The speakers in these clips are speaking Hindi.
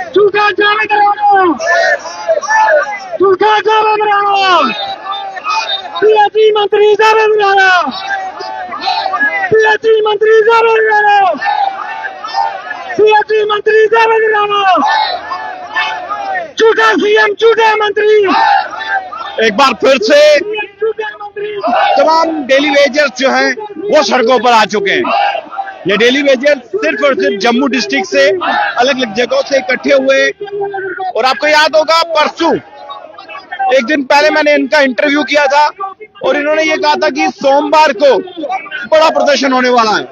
झूठा जावेद राणा, झूठा जावेद राणा, पीएचई मंत्री जावेद राणा, पीएचई मंत्री जावेद राणा, पीएचई मंत्री जावेद राणा, झूठा सीएम, झूठा मंत्री। एक बार फिर से तमाम डेली वेजर्स जो हैं वो सड़कों पर आ चुके हैं। ये डेली वेजर्स सिर्फ और सिर्फ जम्मू डिस्ट्रिक्ट से अलग अलग जगहों से इकट्ठे हुए, और आपको याद होगा परसों एक दिन पहले मैंने इनका इंटरव्यू किया था और इन्होंने ये कहा था कि सोमवार को बड़ा प्रदर्शन होने वाला है,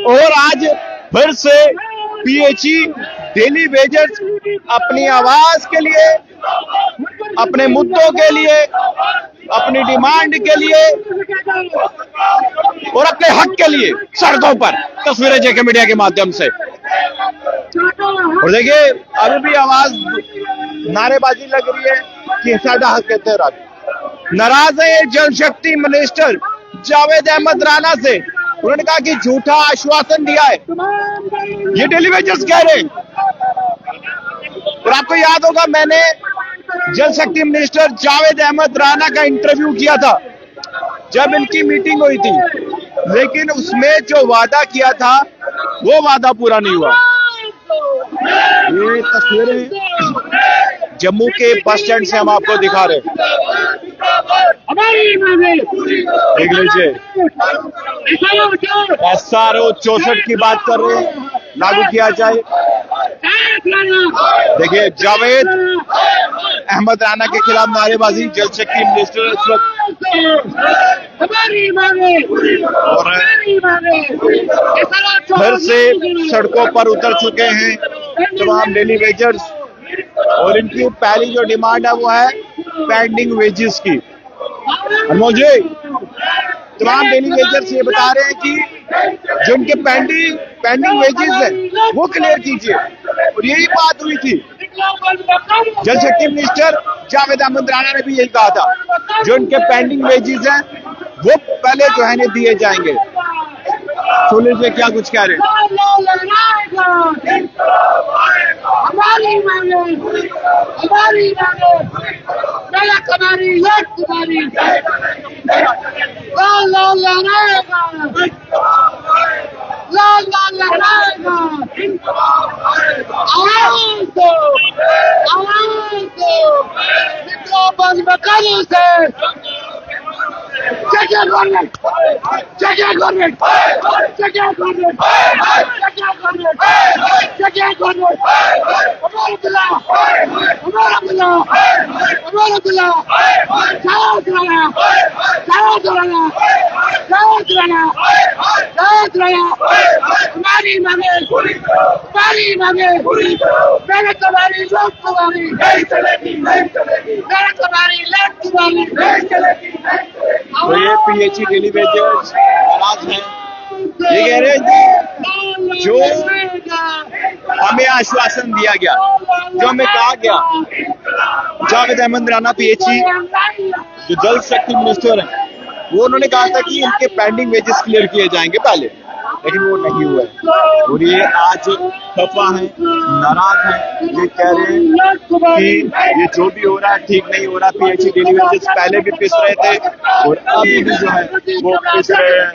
और आज फिर से पीएचई डेली वेजर्स अपनी आवाज के लिए, अपने मुद्दों के लिए, अपनी डिमांड के लिए और अपने हक के लिए सड़कों पर, तस्वीरें जेके मीडिया के माध्यम से। और देखिए अभी भी आवाज, नारेबाजी लग रही है कि साडा हक कहते हैं। नाराज है जल शक्ति मिनिस्टर जावेद अहमद राणा से, उन्होंने कहा कि झूठा आश्वासन दिया है, ये डेली वेजर्स कह रहे हैं। और आपको याद होगा मैंने जल शक्ति मिनिस्टर जावेद अहमद राणा का इंटरव्यू किया था जब इनकी मीटिंग हुई थी, लेकिन उसमें जो वादा किया था वो वादा पूरा नहीं हुआ। ये तस्वीरें जम्मू के बस स्टैंड से हम आपको दिखा रहे हैं, देख लीजिए। SRO 64 की बात कर रहे हैं, लागू किया जाए। देखिए जावेद अहमद राणा के खिलाफ नारेबाजी, जल शक्ति मिनिस्टर इस वक्त और फिर से सड़कों पर उतर चुके हैं तमाम डेली वेजर्स, और इनकी पहली जो डिमांड है वो है पेंडिंग वेजेस की। अनमोल जी, तमाम डेली वेजर्स ये बता रहे हैं कि जो इनके पेंडिंग वेजेस है वो क्लियर कीजिए, और यही बात हुई थी। जल शक्ति मिनिस्टर जावेद अहमद राणा ने भी यही कहा था, जो इनके पेंडिंग वेजेस हैं वो पहले जो है दिए जाएंगे। सुन लीजिए क्या कुछ कह रहे हैं। हमारी मांगे, हमारी मांगे, तुम्हारी लाल लाल लहराएगा, लाल लाल लहराएगा, आवाज दो, आवाज दो, बंद मकानों से जगह गवर्नमेंट, जगह गवर्नमेंट, जगह गवर्नमेंट, जगह गवर्नमेंट, जगह गवर्नमेंट, हमारा बिला, हमारा बिला, हमारा बिला, जाओ राणा, जाओ राणा, जाओ राणा, जाओ राणा, हमारी मांगे, हमारी मांगे, मेरे तुम्हारी लोग तुम्हारी नहीं चलेगी, नहीं चलेगी, मेरे तुम्हारी लोग तुम्हारी नहीं चलेगी। तो ये पीएचई डेली वेजर्स नाराज हैं, ये कह रहे हैं जो हमें आश्वासन दिया गया, जो हमें कहा गया, जावेद अहमद राणा पीएचई जो जल शक्ति मिनिस्टर हैं वो उन्होंने कहा था कि इनके पेंडिंग वेजेस क्लियर किए जाएंगे पहले, लेकिन वो नहीं हुआ है। और ये आज खफा है, नाराज है, ये कह रहे हैं कि ये जो भी हो रहा है ठीक नहीं हो रहा। पीएचई डेली वेजर्स पहले भी पिस रहे थे और अभी भी जो है वो पिस रहे हैं।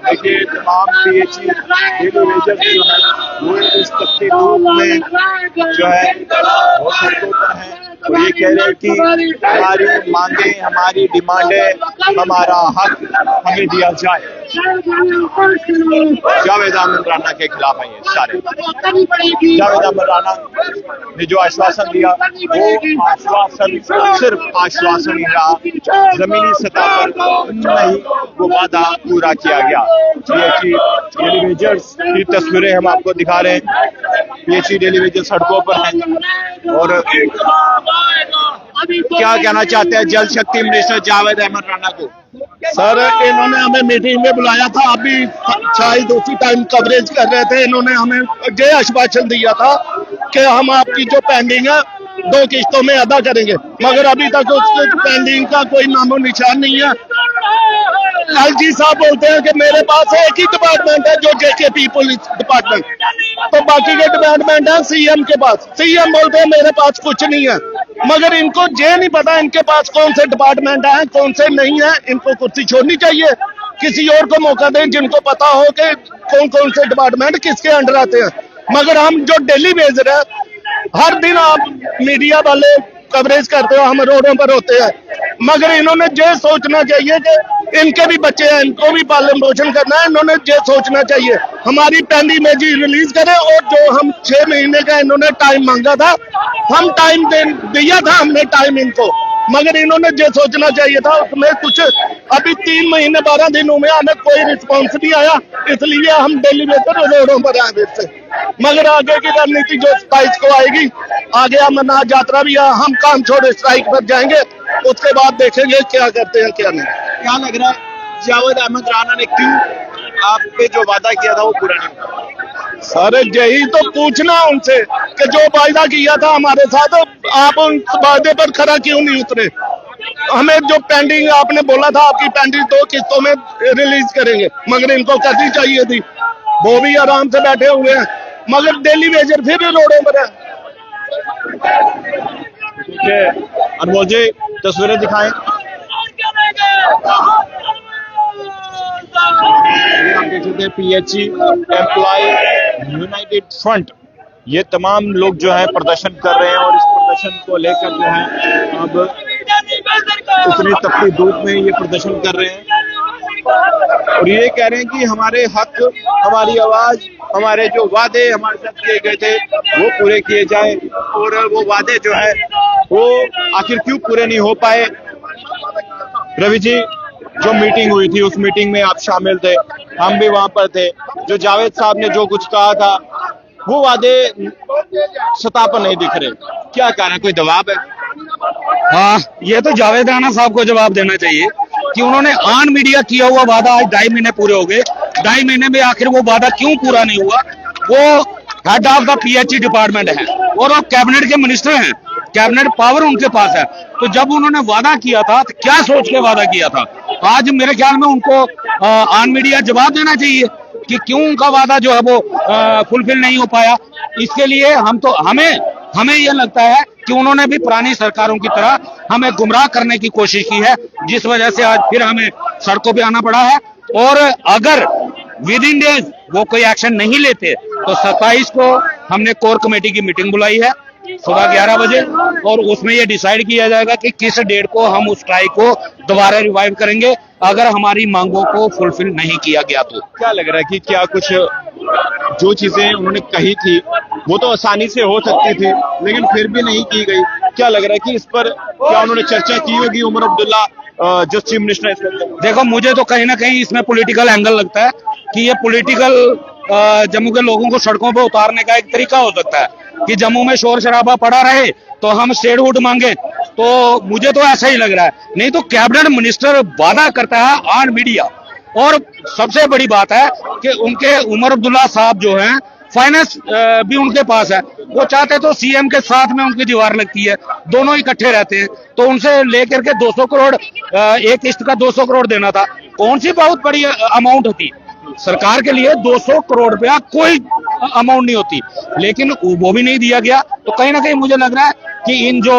देखिए तमाम पीएचई डेली वेजर्स जो है वो इस तख्ती धूप में जो है वो सड़कों पर है, और ये कह रहे हैं कि हमारी मांगे, हमारी डिमांडें, हमारा हक हमें दिया जाए। जावेद अहमद राणा के खिलाफ है ये सारे। जावेद अहमद राणा ने जो आश्वासन दिया वो आश्वासन सिर्फ आश्वासन ही रहा, जमीनी सतह पर नहीं वो वादा पूरा किया गया। पीएचई डेली वेजर्स की तस्वीरें हम आपको दिखा रहे हैं, पीएचई डेली वेजर्स सड़कों पर हैं। और क्या कहना चाहते हैं जल शक्ति मिनिस्टर जावेद अहमद राणा को? सर इन्होंने हमें मीटिंग में बुलाया था, अभी शायद उसी टाइम कवरेज कर रहे थे। इन्होंने हमें ये आश्वासन दिया था कि हम आपकी जो पेंडिंग है 2 किस्तों में अदा करेंगे, मगर अभी तक उस पेंडिंग का कोई नामो निशान नहीं है। एलजी साहब बोलते हैं कि मेरे पास एक ही डिपार्टमेंट है जो जेकेपी पुलिस डिपार्टमेंट, तो बाकी के डिपार्टमेंट है सीएम के पास। सीएम बोलते हैं मेरे पास कुछ नहीं है, मगर इनको ये नहीं पता इनके पास कौन से डिपार्टमेंट है कौन से नहीं है। इनको कुर्सी छोड़नी चाहिए, किसी और को मौका दें जिनको पता हो कि कौन कौन से डिपार्टमेंट किसके अंडर आते हैं। मगर हम जो डेली बेस रहे, हर दिन आप मीडिया वाले कवरेज करते हो, हम रोडों पर होते हैं, मगर इन्होंने ये सोचना चाहिए कि इनके भी बच्चे हैं, इनको भी पालन पोषण करना है। इन्होंने ये सोचना चाहिए हमारी पहली इमेज रिलीज करें, और जो हम 6 महीने का इन्होंने टाइम मांगा था, हम टाइम दिया था हमने टाइम इनको, मगर इन्होंने ये सोचना चाहिए था उसमें कुछ। अभी 3 महीने 12 दिनों में हमें कोई रिस्पॉन्स नहीं आया, इसलिए हम डेली बेसिस रोडों पर आए फिर से। मगर आगे की रणनीति जो 27 को आएगी, आगे अमरनाथ यात्रा भी है, हम काम छोड़ स्ट्राइक पर जाएंगे, उसके बाद देखेंगे क्या करते हैं क्या नहीं। क्या लग रहा है जावेद अहमद राणा ने क्यों आप पे जो वादा किया था वो पूरा नहीं हुआ? सर यही तो पूछना उनसे कि जो वायदा किया था हमारे साथ, आप उन वादे पर खरा क्यों नहीं उतरे। हमें जो पेंडिंग आपने बोला था आपकी पेंडिंग 2 किस्तों में रिलीज करेंगे, मगर इनको करनी चाहिए थी, वो भी आराम से बैठे हुए हैं, मगर डेली वेजर फिर रोडों पर है। ठीक है, अनमोल जी तस्वीरें दिखाएं। आप देख सकते हैं पीएचई एम्प्लॉय यूनाइटेड फ्रंट, ये तमाम लोग जो है प्रदर्शन कर रहे हैं, और इस प्रदर्शन को लेकर जो है अब उतनी तपती धूप में ये प्रदर्शन कर रहे हैं, और ये कह रहे हैं कि हमारे हक, हमारी आवाज, हमारे जो वादे हमारे साथ किए गए थे वो पूरे किए जाए, और वो वादे जो है वो आखिर क्यों पूरे नहीं हो पाए। रवि जी, जो मीटिंग हुई थी उस मीटिंग में आप शामिल थे, हम भी वहां पर थे, जो जावेद साहब ने जो कुछ कहा था वो वादे सतह पर नहीं दिख रहे, क्या कारण, कोई दबाव है? हाँ, ये तो जावेद राणा साहब को जवाब देना चाहिए कि उन्होंने ऑन मीडिया किया हुआ वादा आज 2.5 महीने पूरे हो गए, 2.5 महीने में आखिर वो वादा क्यों पूरा नहीं हुआ। वो head of the PHE department है और वो कैबिनेट के मिनिस्टर हैं, कैबिनेट पावर उनके पास है, तो जब उन्होंने वादा किया था तो क्या सोच के वादा किया था। आज मेरे ख्याल में उनको ऑन मीडिया जवाब देना चाहिए कि क्यों उनका वादा जो है वो फुलफिल नहीं हो पाया। इसके लिए हमें यह लगता है कि उन्होंने भी पुरानी सरकारों की तरह हमें गुमराह करने की कोशिश की है, जिस वजह से आज फिर हमें सड़कों पे आना पड़ा है। और अगर विद इन डेज वो कोई एक्शन नहीं लेते तो 27 को हमने कोर कमेटी की मीटिंग बुलाई है सुबह 11 बजे, और उसमें ये डिसाइड किया जाएगा कि किस डेट को हम उस स्ट्राइक को दोबारा रिवाइव करेंगे अगर हमारी मांगों को फुलफिल नहीं किया गया तो। क्या लग रहा है कि क्या कुछ जो चीजें उन्होंने कही थी वो तो आसानी से हो सकती थी, लेकिन फिर भी नहीं की गई। क्या लग रहा है कि इस पर क्या उन्होंने चर्चा की होगी उमर अब्दुल्ला जो चीफ मिनिस्टर है? देखो, मुझे तो कहीं ना कहीं इसमें पॉलिटिकल एंगल लगता है कि ये पॉलिटिकल जम्मू के लोगों को सड़कों पर उतारने का एक तरीका हो सकता है कि जम्मू में शोर शराबा पड़ा रहे तो हम स्टेटहुड मांगे, तो मुझे तो ऐसा ही लग रहा है। नहीं तो कैबिनेट मिनिस्टर वादा करता है ऑन मीडिया, और सबसे बड़ी बात है कि उनके उमर अब्दुल्ला साहब जो हैं फाइनेंस भी उनके पास है, वो चाहते तो सीएम के साथ में उनकी दीवार लगती है, दोनों इकट्ठे रहते हैं, तो उनसे लेकर के 200 करोड़ एक किस्त का 200 करोड़ देना था, कौन सी बहुत बड़ी अमाउंट होती सरकार के लिए। 200 करोड़ रुपया कोई अमाउंट नहीं होती, लेकिन वो भी नहीं दिया गया। तो कहीं ना कहीं मुझे लग रहा है कि इन जो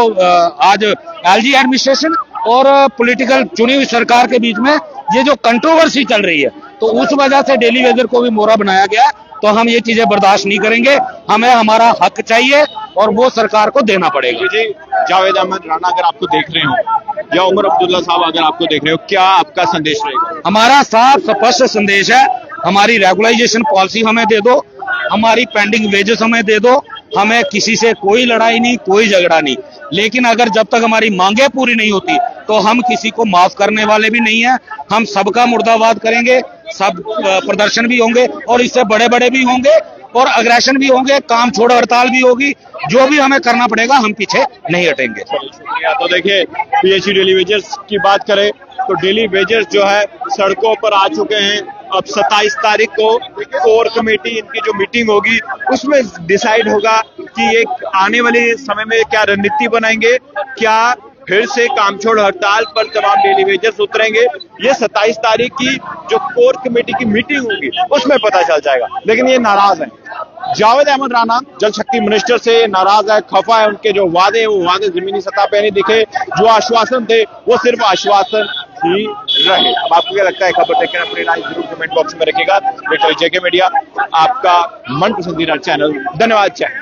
आज एलजी एडमिनिस्ट्रेशन और पॉलिटिकल चुनी हुई सरकार के बीच में ये जो कंट्रोवर्सी चल रही है, तो उस वजह से डेली वेजर को भी मोहरा बनाया गया। तो हम ये चीजें बर्दाश्त नहीं करेंगे, हमें हमारा हक चाहिए और वो सरकार को देना पड़ेगा। जी, जावेद अहमद राणा अगर आपको देख रहे हो या उमर अब्दुल्ला साहब अगर आपको देख रहे हो, क्या आपका संदेश रहेगा? हमारा साफ स्पष्ट संदेश है, हमारी रेगुलाइजेशन पॉलिसी हमें दे दो, हमारी पेंडिंग वेजेस हमें दे दो, हमें किसी से कोई लड़ाई नहीं, कोई झगड़ा नहीं, लेकिन अगर जब तक हमारी मांगे पूरी नहीं होती तो हम किसी को माफ करने वाले भी नहीं है। हम सबका मुर्दाबाद करेंगे, सब प्रदर्शन भी होंगे और इससे बड़े बड़े भी होंगे और अग्रेशन भी होंगे, काम छोड़ हड़ताल भी होगी, जो भी हमें करना पड़ेगा हम पीछे नहीं हटेंगे। तो देखिए, पीएचई डेली वेजर्स की बात करें तो डेली वेजर्स जो है सड़कों पर आ चुके हैं। अब 27 तारीख को कोर कमेटी इनकी जो मीटिंग होगी उसमें डिसाइड होगा कि एक आने वाले समय में क्या रणनीति बनाएंगे, क्या फिर से कामचोड़ हड़ताल पर तमाम डेली वेजर्स उतरेंगे। ये 27 तारीख की जो कोर कमेटी की मीटिंग होगी उसमें पता चल जाएगा, लेकिन ये नाराज हैं। जावेद अहमद राना जल शक्ति मिनिस्टर से नाराज है, खफा है। उनके जो वादे हैं वो वादे जमीनी सतह पे नहीं दिखे, जो आश्वासन थे वो सिर्फ आश्वासन ही रहे। अब आपको क्या लगता है? खबर देखकर अपनी राय जरूर कमेंट बॉक्स में रखिएगा। जेके मीडिया आपका मन पसंदीदा चैनल। धन्यवाद।